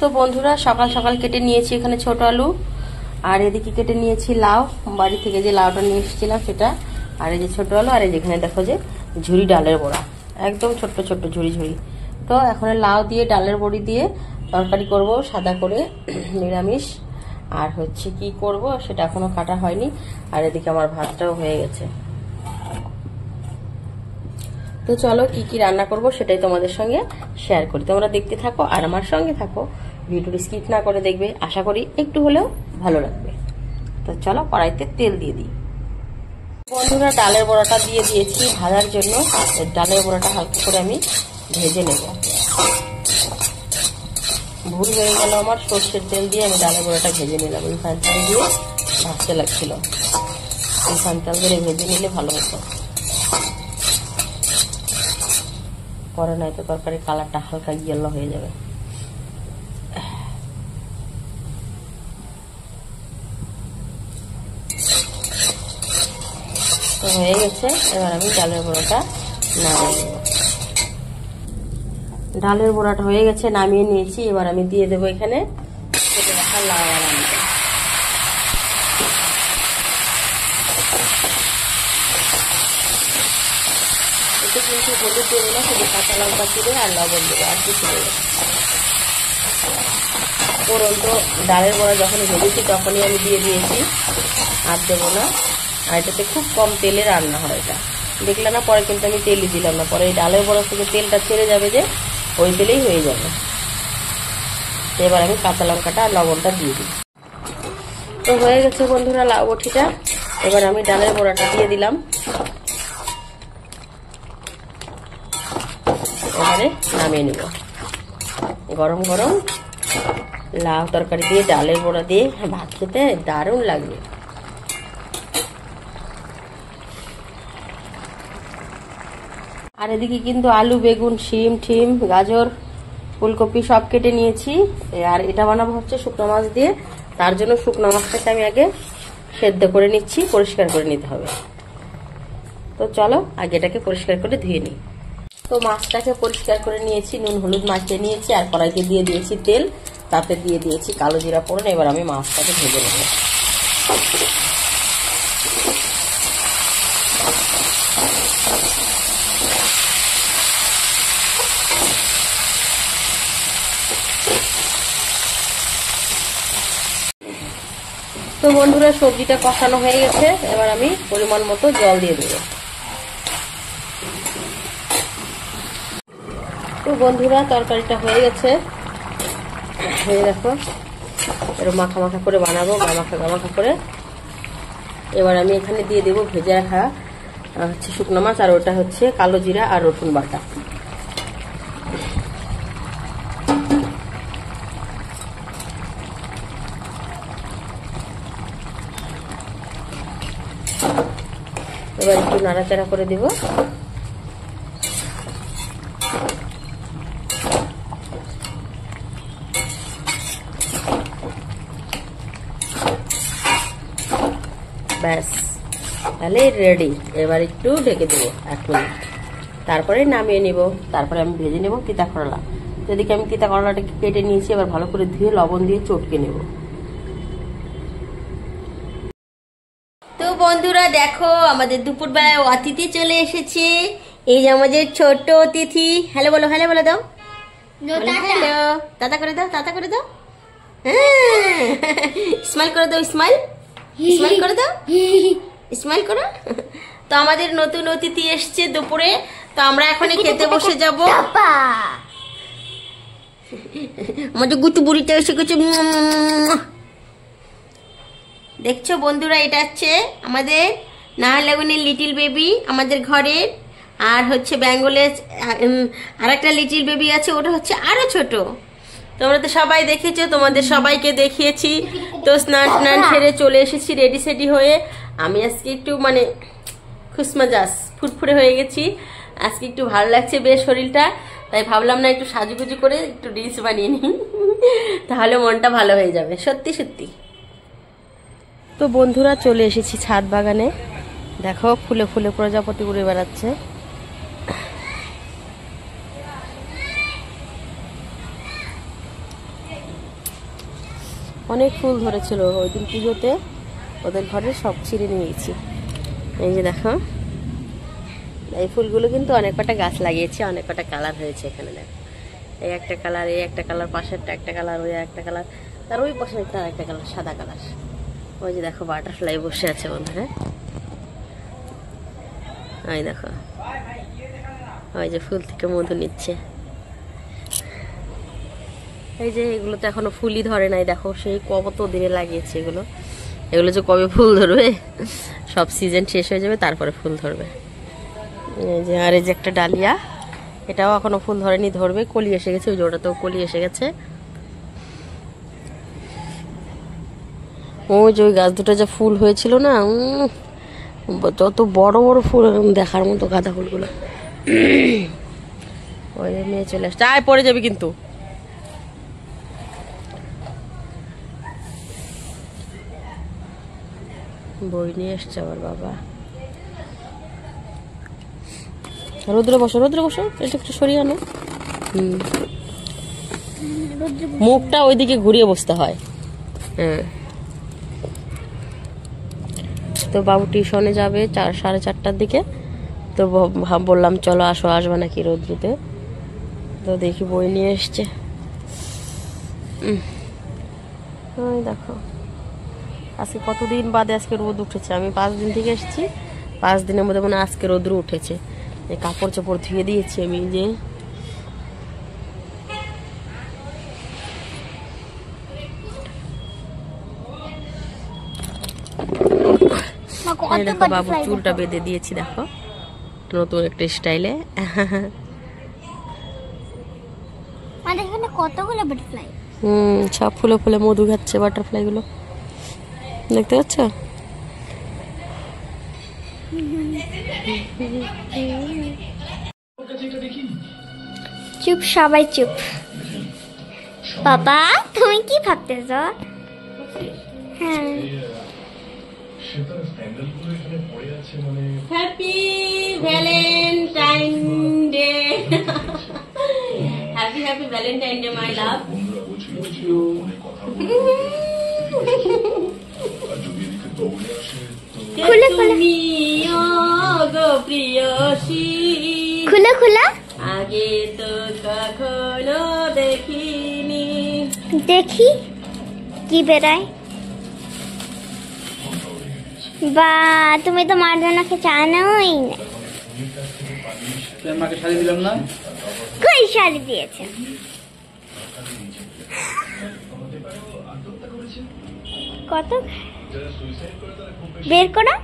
তো বন্ধুরা সকাল সকাল কেটে নিয়েছি এখানে ছোট আলু, আর এদিকে কেটে নিয়েছি লাউ, বাড়ি থেকে যে লাউটা নিয়ে এসেছিলাম সেটা, আর এই যে ছোট আলু, আর এই যেখানে দেখো যে ঝুরি ডালের বড়া, একদম ছোট্ট ছোট্ট ঝুরি ঝুরি। তো এখন লাউ দিয়ে ডালের বড়ি দিয়ে তরকারি করব সাদা করে, নিরামিষ। আর হচ্ছে কি করব সেটা এখনো কাটা হয়নি। আর এদিকে আমার ভাতটাও হয়ে গেছে। তো চলো কি কি রান্না করব সেটাই তোমাদের সঙ্গে শেয়ার করি, তোমরা দেখতে থাকো আর আমার সঙ্গে থাকো, ভিডিওটি স্কিপ না করে দেখবে, আশা করি একটু হলেও ভালো লাগবে। তো চলো কড়াইতে তেল দিয়ে দিই। বন্ধুরা ডালের বড়াটা দিয়ে দিয়েছি ভাজার জন্য। ডালের বড়াটা হালকা করে আমি ভেজে নেব। ভুল হয়ে গেল আমার, সর্ষের তেল দিয়ে আমি ডালের বড়াটা ভেজে নিলাম। রিফাইন তেল দিয়ে ভাজতে লাগছিল, রিফাইন তেল দিয়ে ভেজে নিলে ভালো হতো, পরে নয়তো তরকারি কালারটা হালকা ইয়েলো হয়ে যাবে। তো হয়ে গেছে, এবার আমি ডালের বড়াটা নামিয়ে নেব। ডালের বড়াটা হয়ে গেছে, নামিয়ে নিয়েছি। এবার আমি দিয়ে দেবো এখানে কেটে রাখা লাউ আর আলুটা। এতে কিন্তু হলুদ দেবো না, শুধু কাঁচা লঙ্কা চিড়ে আর লবণ দেবো, আর কিছু দেবো। ফোড়ন তো ডালের বড়া যখন ভেজেছি তখনই আমি দিয়ে দিয়েছি, আর দেবো না। আর এটাতে খুব কম তেলে রান্না হয়, এটা দেখলে না, পরে কিন্তু আমি তেলই দিলাম না, পরে এই ডালের বড়া থেকে তেলটা ছেড়ে যাবে, যে ওই তেলেই হয়ে যাবে। এবার আমি কাঁচা লঙ্কাটা আর লবণটা দিয়ে দিই। তো হয়ে গেছে বন্ধুরা লাউ বটিটা। এবার আমি ডালের বড়াটা দিয়ে দিলাম। এবারে নামিয়ে নিব। গরম গরম লাউ তরকারি দিয়ে ডালের বড়া দিয়ে ভাত খেতে দারুণ লাগবে। আর এদিকে কিন্তু আলু, বেগুন, শিম, ঠিম, গাজর, ফুলকপি সব কেটে নিয়েছি। আর এটা বানাবো হচ্ছে শুকনো মাছ দিয়ে। তার জন্য শুকনো মাছটাকে আমি আগে সেদ্ধ করে নিচ্ছি, পরিষ্কার করে নিতে হবে। তো চলো আগে এটাকে পরিষ্কার করে ধুয়ে নিই। তো মাছটাকে পরিষ্কার করে নিয়েছি, নুন হলুদ মাখিয়ে নিয়েছি, আর কড়াইতে দিয়ে দিয়েছি তেল, তাতে দিয়ে দিয়েছি কালো জিরা ফোড়ন। এবার আমি মাছটাকে ভেজে নেব। তো বন্ধুরা সবজিটা কষানো হয়ে গেছে, এবার আমি পরিমাণ মতো জল দিয়ে দেবো। তো বন্ধুরা তরকারিটা হয়ে গেছে, দেখো এরকম মাখা মাখা করে বানাবো, গামাখা করে। এবার আমি এখানে দিয়ে দেবো ভেজে রাখা হচ্ছে শুকনো মাছ, আর ওটা হচ্ছে কালো জিরা আর রসুন বাটা। এবার একটু নাড়াচাড়া করে দিব। ব্যাস তাহলে রেডি। এবার একটু ঢেকে দেবো 1 মিনিট, তারপরে নামিয়ে নিব। তারপরে আমি ভেজে নেব তিতা করলা। যেদিকে আমি তিতা করলাটাকে কেটে নিয়েছি, এবার ভালো করে ধুয়ে লবণ দিয়ে চটকে নেব। তো বন্ধুরা দেখো আমাদের দুপুরবেলায় অতিথি চলে এসেছে। এই যে আমাদের ছোট্ট অতিথি। হ্যালো বলো, হ্যালো বলে দাও, হ্যালো, টাটা করে দাও, টাটা করে দাও, হ্যাঁ স্মাইল করে দাও, স্মাইল স্মাইল করে দাও, স্মাইল করো। তো আমাদের নতুন অতিথি এসছে দুপুরে, তো আমরা এখন খেতে বসে যাব। আমাদের গুটু বুড়িটা এসে গেছে। দেখছো বন্ধুরা, এটা হচ্ছে আমাদের নাহারলাগুনের লিটিল বেবি, আমাদের ঘরের। আর হচ্ছে বেঙ্গলের আর একটা লিটিল বেবি আছে, ওটা হচ্ছে আরো ছোট। তোমরা তো সবাই দেখেছো, তোমাদের সবাইকে দেখিয়েছি। তো স্নান টান সেরে চলে এসেছি রেডি সেডি হয়ে। আমি আজকে একটু মানে খুশমাজাস ফুটফুটে হয়ে গেছি, আজকে একটু ভালো লাগছে বেশ শরীরটা, তাই ভাবলাম না একটু সাজুগুজু করে একটু রিলস বানিয়ে নিই, তাহলে মনটা ভালো হয়ে যাবে, সত্যি সত্যি। তো বন্ধুরা চলে এসেছি ছাদ বাগানে, দেখো ফুলে ফুলে প্রজাপতি উড়ে বেড়াচ্ছে। অনেক ফুল ধরেছিল ওই দিন পুজোতে, ওদের ঘরে সব ছিঁড়ে নিয়ে গেছি। এই যে দেখো, এই ফুলগুলো কিন্তু অনেক কটা গাছ লাগিয়েছে, অনেক কটা কালার হয়েছে এখানে। দেখো এই একটা কালার, এই একটা কালার, পাশেরটা একটা কালার, ওই একটা কালার, আর ওই পাশে একটা কালার, সাদা কালার। ওই যে দেখো বাটারফ্লাই বসে আছে বন্ধুরা, ওই দেখো, ওই যে ফুল থেকে মধু নিচ্ছে। এই যে এগুলো তো এখনো ফুলই ধরে নাই, দেখো সেই কত দিনে লাগিয়েছে এগুলো। এগুলো যে কবে ফুল ধরবে, সব সিজন শেষ হয়ে যাবে তারপরে ফুল ধরবে। এই যে, আর এই যে একটা ডালিয়া, এটাও এখনো ফুল ধরেনি, ধরবে, কলি এসে গেছে, ওই যে ওটাতেও কলি এসে গেছে। ওই যে ওই গাছ দুটো যে ফুল হয়েছিল না, যত বড় বড় ফুল, দেখার মতো গাঁদা ফুলগুলো। ওই মেয়ে চলে আসছে, আয় পড়ে যাবি কিন্তু। বই নিয়ে এসছে আবার বাবা। রোদ্রে বসো, রোদ্রে বসো, এটা একটু সরিয়ে আনো। মুখটা ওইদিকে ঘুরিয়ে বসতে হয়। হ্যাঁ, তো বাবু টিউশনে যাবে 4:30টার দিকে, তো বললাম চলো আসো, আসবে নাকি রোদ্রুতে। তো দেখি বই নিয়ে এসছে। দেখো আজকে কতদিন বাদে আজকে রোদ উঠেছে, আমি 5 দিন থেকে এসেছি, 5 দিনের মধ্যে মনে আজকে রোদ্র উঠেছে। এই কাপড় চোপড় ধুয়ে দিয়েছি আমি, যে দেখো বাবুর চুলটা বেঁধে দিয়েছি, দেখো নতুন একটা স্টাইলে। কতগুলো বাটারফ্লাই, সব ফুলে ফুলে মধু খাচ্ছে বাটারফ্লাই গুলো, দেখতে পাচ্ছ? চুপ, সবাই চুপ। বাবা তুমি কি ভাবতেছ? হ্যাঁ, happy Valentine day, happy happy Valentine day my love. খুলে খুলে তুমি গো প্রিয়সী, খুলে খুলে আগে তো কখনো দেখিনি। দেখি কি বেরায়। বা তুমি তো মার্জনাকে জানোই না। মাকে শাড়ি দিলাম না, কই শাড়ি দিয়েছে? কত বের করো,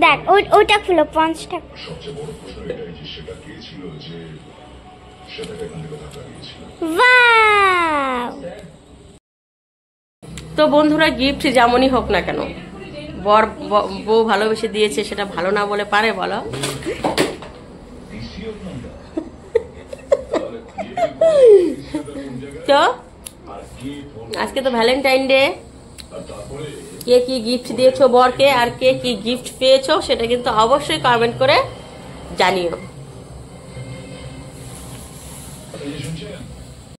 দেখ ওটা খুলো, 5 টাকা। ওয়াও! তো বন্ধুরা, গিফট যেমনই হোক না কেন, বউ ভালোবেসে দিয়েছে, সেটা ভালো না বলে পারে বলো? তো আজকে তো ভ্যালেন্টাইন ডে, কে কি গিফট দিয়েছো বরকে, আর কে কি গিফট পেয়েছো, সেটা কিন্তু অবশ্যই কমেন্ট করে জানিও।